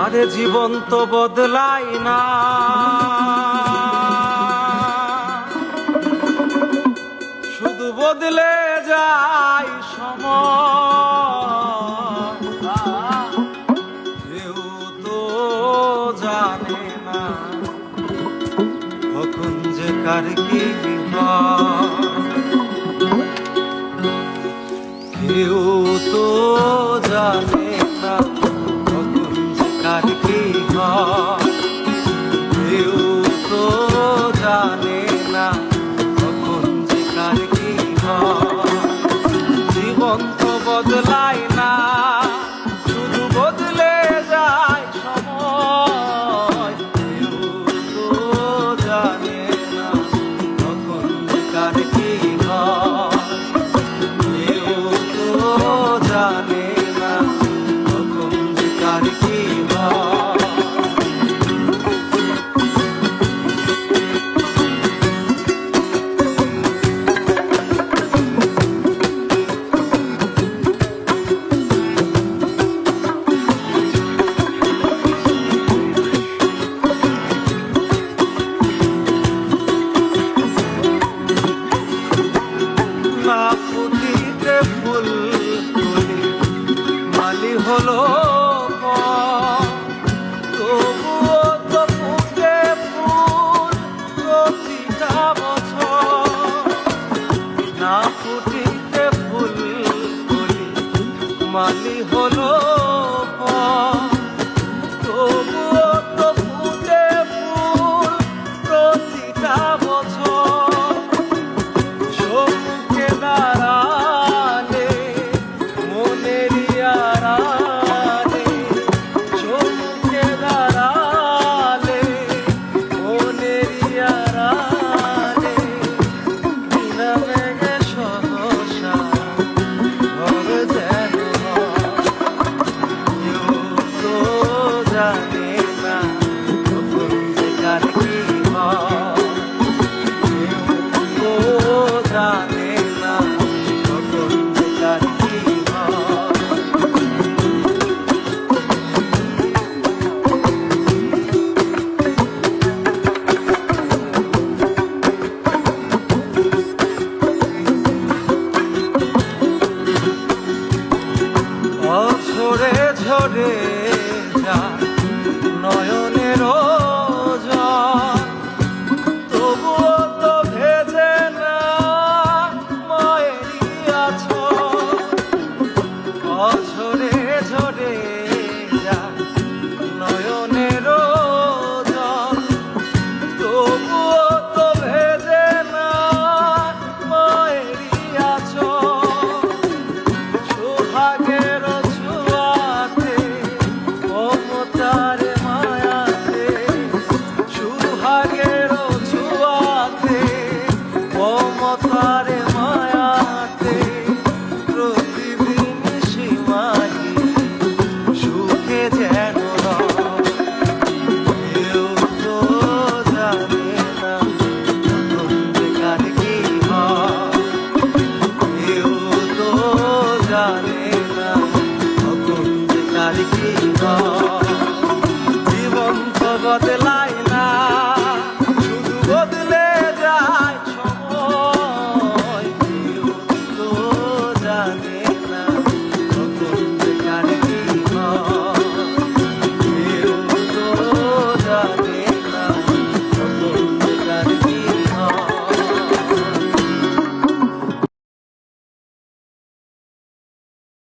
আরে জীবন তো বদলাই না, শুধু বদলে যায় সময়। কেউ তো জানে না কখন যে কার কি হয়। কেউ তো জানে না কখন যে কার কি হয়। কেউ তো জানে না কখন যে কার কি হয়। জীবন তো বদলায় না, শুধু বদলে যায় সময়। কেউ তো জানে না কখন যে কার কি হয়। কেউ তো জানে না কখন যে কার কি হয়। না ফুটিতে ফুল ফুলে মালি হলো তবুও তো ফুটে ফুল প্রতিটা বছর। না ফুটিতে ফুল ফুলে মালি হলো তবুও তো ফুটে ফুল প্রতিটা বছর। চোখে দাঁড়ালে মনেরই আড়ালে, চোখে দাঁড়ালে মনেরই আড়ালে, বিনা মেঘে সহসা ঘর যেন কেউ তো জানে না কখন যে কার কি হয়। কেউ তো জানে না কখন যে কার কি হয়। ঝরে ঝরে যা